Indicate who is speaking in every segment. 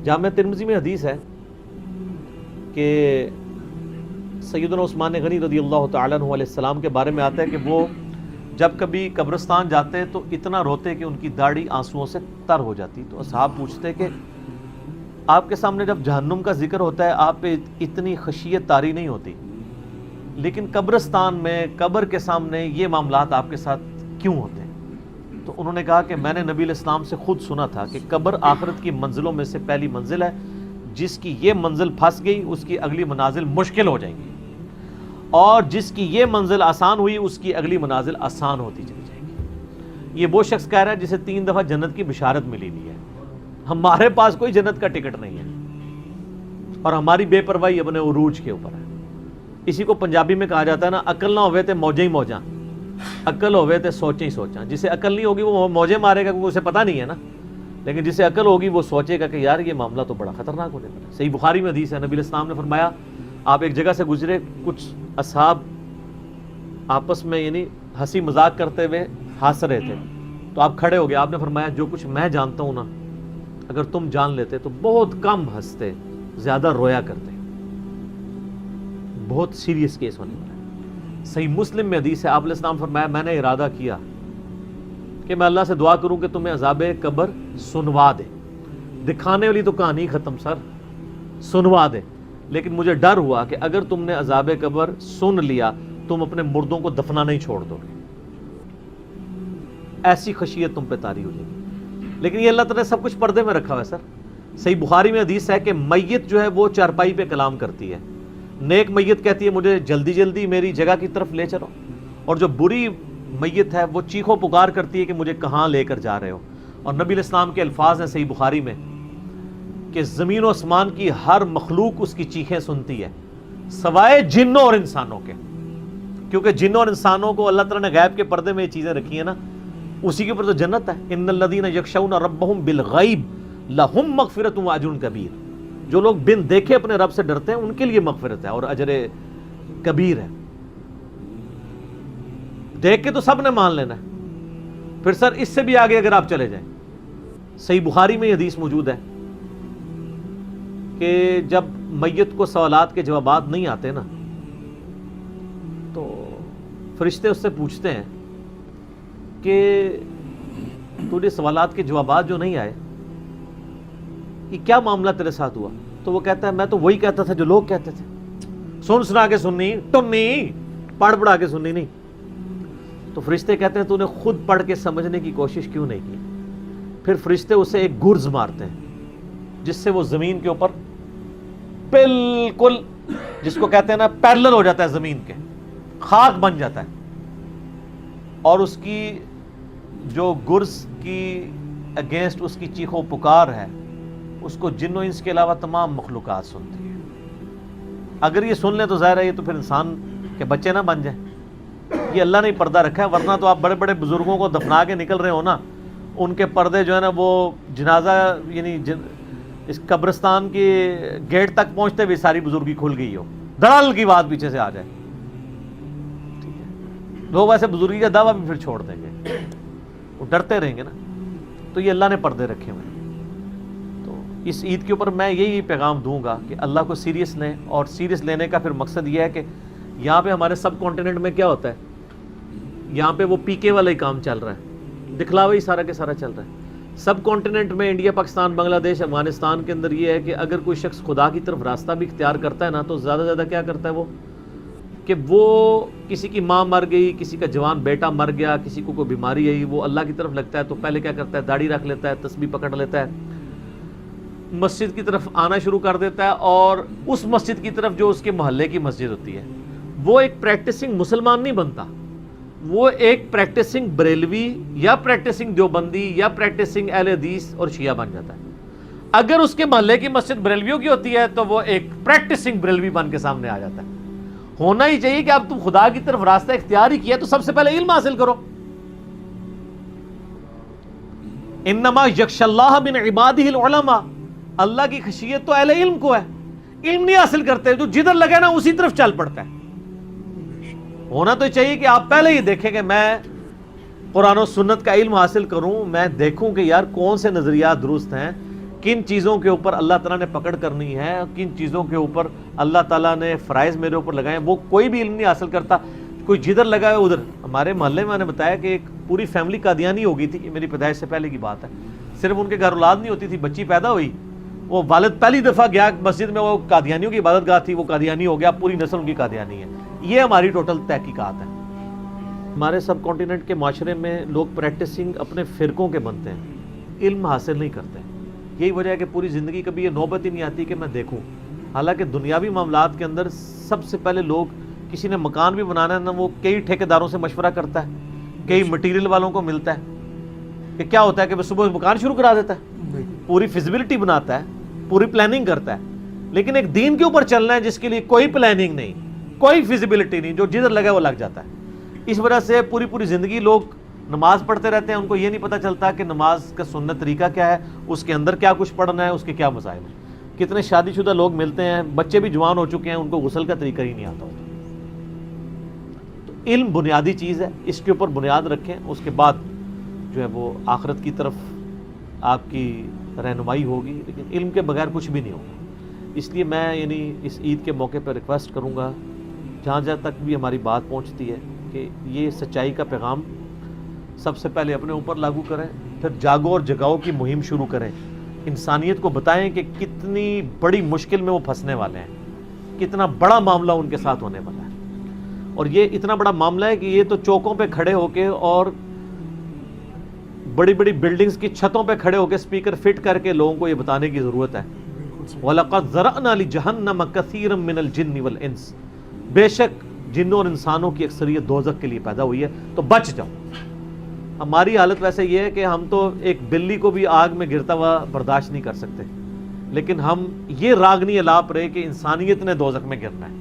Speaker 1: جامع ترمذی میں حدیث ہے کہ سیدنا عثمان غنی رضی اللہ تعالیٰ عنہ علیہ السلام کے بارے میں آتا ہے کہ وہ جب کبھی قبرستان جاتے تو اتنا روتے کہ ان کی داڑھی آنسوؤں سے تر ہو جاتی. تو اصحاب پوچھتے کہ آپ کے سامنے جب جہنم کا ذکر ہوتا ہے آپ پہ اتنی خشیت طاری نہیں ہوتی، لیکن قبرستان میں قبر کے سامنے یہ معاملات آپ کے ساتھ کیوں ہوتے ہیں؟ تو انہوں نے کہا کہ میں نے نبی علیہ السلام سے خود سنا تھا کہ قبر آخرت کی منزلوں میں سے پہلی منزل ہے، جس کی یہ منزل پھنس گئی اس کی اگلی منازل مشکل ہو جائیں گی، اور جس کی یہ منزل آسان ہوئی اس کی اگلی منازل آسان ہوتی چلی جائے گی. یہ وہ شخص کہہ رہا ہے جسے 3 دفعہ جنت کی بشارت ملی ہوئی ہے. ہمارے پاس کوئی جنت کا ٹکٹ نہیں ہے اور ہماری بے پرواہی اپنے عروج کے اوپر ہے. اسی کو پنجابی میں کہا جاتا ہے نا، عقل نہ ہوئے تے موجیں ہی موجاں، عقل ہوئے تے سوچیں ہی سوچاں. جسے عقل نہیں ہوگی وہ موجیں مارے گا کیونکہ اسے پتہ نہیں ہے نا، لیکن جسے عقل ہوگی وہ سوچے گا کہ یار یہ معاملہ تو بڑا خطرناک ہونے والا ہے. صحیح بخاری میں حدیث ہے، نبی علیہ السلام نے فرمایا آپ ایک جگہ سے گزرے، کچھ اصحاب آپس میں یعنی ہنسی مذاق کرتے ہوئے ہنس رہے تھے، تو آپ کھڑے ہو گئے. آپ نے فرمایا جو کچھ میں جانتا ہوں نا اگر تم جان لیتے تو بہت کم ہنستے، زیادہ رویا کرتے. بہت سیریس کیس ہونے والا ہے. صحیح مسلم میں حدیث ہے، آپ علیہ السلام فرمایا میں نے ارادہ کیا کہ میں اللہ سے دعا کروں کہ تمہیں عذاب قبر سنوا دے. دکھانے والی تو کہانی ختم سر، سنوا دے. لیکن مجھے ڈر ہوا کہ اگر تم نے عذاب قبر سن لیا تم اپنے مردوں کو دفنا نہیں چھوڑ دو گے، ایسی خشیت تم پہ طاری ہو جائے گی. لیکن یہ اللہ تعالیٰ نے سب کچھ پردے میں رکھا ہوا ہے سر. صحیح بخاری میں حدیث ہے کہ میت جو ہے وہ چارپائی پہ کلام کرتی ہے. نیک میت کہتی ہے مجھے جلدی جلدی میری جگہ کی طرف لے چلو، اور جو بری میت ہے وہ چیخو پکار کرتی ہے کہ مجھے کہاں لے کر جا رہے ہو. اور نبی علیہ السلام کے الفاظ ہیں صحیح بخاری میں کہ زمین و آسمان کی ہر مخلوق اس کی چیخیں سنتی ہے سوائے جنوں اور انسانوں کے، کیونکہ جنوں اور انسانوں کو اللہ تعالیٰ نے غیب کے پردے میں یہ چیزیں رکھی ہیں نا، اسی کے اوپر تو جنت ہے. ان الذین یخشون ربهم بالغیب لہم مغفرۃ واجر کبیر. جو لوگ بن دیکھے اپنے رب سے ڈرتے ہیں ان کے لیے مغفرت ہے اور اجر کبیر ہے. دیکھ کے تو سب نے مان لینا ہے، پھر سر اس سے بھی آگے اگر آپ چلے جائیں، صحیح بخاری میں یہ حدیث موجود ہے کہ جب میت کو سوالات کے جوابات نہیں آتے نا تو فرشتے اس سے پوچھتے ہیں کہ تجھے سوالات کے جوابات جو نہیں آئے یہ کیا معاملہ تیرے ساتھ ہوا؟ تو وہ کہتا ہے میں تو وہی کہتا تھا جو لوگ کہتے تھے، سن سنا کے سننی ٹنی، پڑھ پڑھا کے سننی نہیں. تو فرشتے کہتے ہیں تو نے خود پڑھ کے سمجھنے کی کوشش کیوں نہیں کی؟ پھر فرشتے اسے ایک گرز مارتے ہیں جس سے وہ زمین کے اوپر بالکل، جس کو کہتے ہیں نا پیرلل ہو جاتا ہے، زمین کے خاک بن جاتا ہے. اور اس کی جو گرز کی اگینسٹ اس کی چیخو پکار ہے اس کو جن و انس کے علاوہ تمام مخلوقات سنتی ہیں. اگر یہ سن لیں تو ظاہر ہے یہ تو پھر انسان کے بچے نہ بن جائیں. یہ اللہ نے ہی پردہ رکھا ہے، ورنہ تو آپ بڑے بڑے بزرگوں کو دفنا کے نکل رہے ہو نا، ان کے پردے جو ہے نا وہ جنازہ یعنی اس قبرستان کے گیٹ تک پہنچتے ہوئے ساری بزرگی کھل گئی ہو، دڑل کی بات پیچھے سے آ جائے، ٹھیک ہے، لوگ ایسے بزرگی کا دعویٰ بھی پھر چھوڑ دیں گے، وہ ڈرتے رہیں گے نا. تو یہ اللہ نے پردے رکھے ہوئے ہیں. تو اس عید کے اوپر میں یہی پیغام دوں گا کہ اللہ کو سیریس لیں، اور سیریس لینے کا پھر مقصد یہ ہے کہ یہاں پہ ہمارے سب کانٹیننٹ میں کیا ہوتا ہے، یہاں پہ وہ پی کے والا ہی کام چل رہا ہے، دکھلاوا ہی سارا کے سارا چل رہا ہے. سب کانٹیننٹ میں انڈیا، پاکستان، بنگلہ دیش، افغانستان کے اندر یہ ہے کہ اگر کوئی شخص خدا کی طرف راستہ بھی اختیار کرتا ہے نا تو زیادہ زیادہ کیا کرتا ہے وہ کہ وہ کسی کی ماں مر گئی، کسی کا جوان بیٹا مر گیا، کسی کو کوئی بیماری آئی، وہ اللہ کی طرف لگتا ہے تو پہلے کیا کرتا ہے داڑھی رکھ لیتا ہے، تسبیح پکڑ لیتا ہے، مسجد کی طرف آنا شروع کر دیتا ہے، اور اس مسجد کی طرف جو اس کے محلے کی مسجد ہوتی ہے وہ ایک پریکٹسنگ مسلمان نہیں بنتا، وہ ایک پریکٹسنگ بریلوی یا پریکٹسنگ دیوبندی یا پریکٹسنگ اہل حدیث اور شیعہ بن جاتا ہے. اگر اس کے محلے کی مسجد بریلویوں کی ہوتی ہے تو وہ ایک پریکٹسنگ بریلوی بن کے سامنے آ جاتا ہے. ہونا ہی چاہیے کہ اب تم خدا کی طرف راستہ اختیار ہی کیا تو سب سے پہلے علم حاصل کرو. انما یخشی اللہ من عبادہ العلماء، اللہ کی خشیت تو اہل علم کو ہے. علم نہیں حاصل کرتے تو جدھر لگے نا اسی طرف چل پڑتا ہے. ہونا تو چاہیے کہ آپ پہلے ہی دیکھیں کہ میں قرآن و سنت کا علم حاصل کروں، میں دیکھوں کہ یار کون سے نظریات درست ہیں، کن چیزوں کے اوپر اللہ تعالیٰ نے پکڑ کرنی ہے، کن چیزوں کے اوپر اللہ تعالیٰ نے فرائض میرے اوپر لگائے ہیں، وہ کوئی بھی علم نہیں حاصل کرتا. کوئی جدھر لگا ہے ادھر. ہمارے محلے میں نے بتایا کہ ایک پوری فیملی قادیانی ہو گئی تھی. یہ میری پیدائش سے پہلے کی بات ہے. صرف ان کے گھر اولاد نہیں ہوتی تھی، بچی پیدا ہوئی، وہ والد پہلی دفعہ گیا مسجد میں، وہ قادیانیوں کی عبادت گاہ تھی، وہ قادیانی ہو گیا، پوری نسل ان کی قادیانی ہے. یہ ہماری ٹوٹل تحقیقات ہیں. ہمارے سب کانٹیننٹ کے معاشرے میں لوگ پریکٹسنگ اپنے فرقوں کے بنتے ہیں، علم حاصل نہیں کرتے. یہی وجہ ہے کہ پوری زندگی کبھی یہ نوبت ہی نہیں آتی کہ میں دیکھوں. حالانکہ دنیاوی معاملات کے اندر سب سے پہلے لوگ، کسی نے مکان بھی بنانا ہے نا، وہ کئی ٹھیکیداروں سے مشورہ کرتا ہے، کئی مٹیریل والوں کو ملتا ہے. کہ کیا ہوتا ہے کہ وہ صبح مکان شروع کرا دیتا ہے، پوری فیزیبلٹی بناتا ہے، پوری پلاننگ کرتا ہے. لیکن ایک دین کے اوپر چلنا ہے جس کے لیے کوئی پلاننگ نہیں، کوئی فیزیبلٹی نہیں، جو جدھر لگا وہ لگ جاتا ہے. اس وجہ سے پوری زندگی لوگ نماز پڑھتے رہتے ہیں، ان کو یہ نہیں پتہ چلتا کہ نماز کا سنت طریقہ کیا ہے، اس کے اندر کیا کچھ پڑھنا ہے، اس کے کیا مسائل ہیں. کتنے شادی شدہ لوگ ملتے ہیں، بچے بھی جوان ہو چکے ہیں، ان کو غسل کا طریقہ ہی نہیں آتا ہوتا. تو علم بنیادی چیز ہے، اس کے اوپر بنیاد رکھیں، اس کے بعد جو ہے وہ آخرت کی طرف آپ کی رہنمائی ہوگی. لیکن علم کے بغیر کچھ بھی نہیں ہوگا. اس لیے میں اس عید کے موقع پہ ریکویسٹ کروں گا، جہاں تک بھی ہماری بات پہنچتی ہے، کہ یہ سچائی کا پیغام سب سے پہلے اپنے اوپر لاگو کریں، پھر جاگو اور جگاؤ کی مہم شروع کریں. انسانیت کو بتائیں کہ کتنی بڑی مشکل میں وہ پھنسنے والے ہیں، کتنا بڑا معاملہ ان کے ساتھ ہونے والا ہے. اور یہ اتنا بڑا معاملہ ہے کہ یہ تو چوکوں پہ کھڑے ہو کے اور بڑی بلڈنگز کی چھتوں پہ کھڑے ہو کے اسپیکر فٹ کر کے لوگوں کو یہ بتانے کی ضرورت ہے. وَلَقَدْ ذَرَأْنَا لِجَهَنَّمَ كَثِيرًا مِّنَ الْجِنِّ وَالْإِنسِ، بے شک جنوں اور انسانوں کی اکثریت دوزخ کے لیے پیدا ہوئی ہے، تو بچ جاؤ. ہماری حالت ویسے یہ ہے کہ ہم تو ایک بلی کو بھی آگ میں گرتا ہوا برداشت نہیں کر سکتے، لیکن ہم یہ راگنی الاپ رہے کہ انسانیت نے دوزخ میں گرنا ہے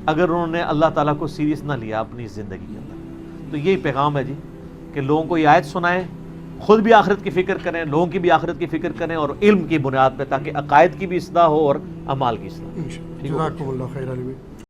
Speaker 1: اگر انہوں نے اللہ تعالیٰ کو سیریس نہ لیا اپنی زندگی کے اندر. تو یہی پیغام ہے جی، کہ لوگوں کو یہ آیت سنائیں، خود بھی آخرت کی فکر کریں، لوگوں کی بھی آخرت کی فکر کریں، اور علم کی بنیاد پہ، تاکہ عقائد کی بھی اصلاح ہو اور اعمال کی اصلاح.
Speaker 2: جزاکم اللہ خیر علی بھائی.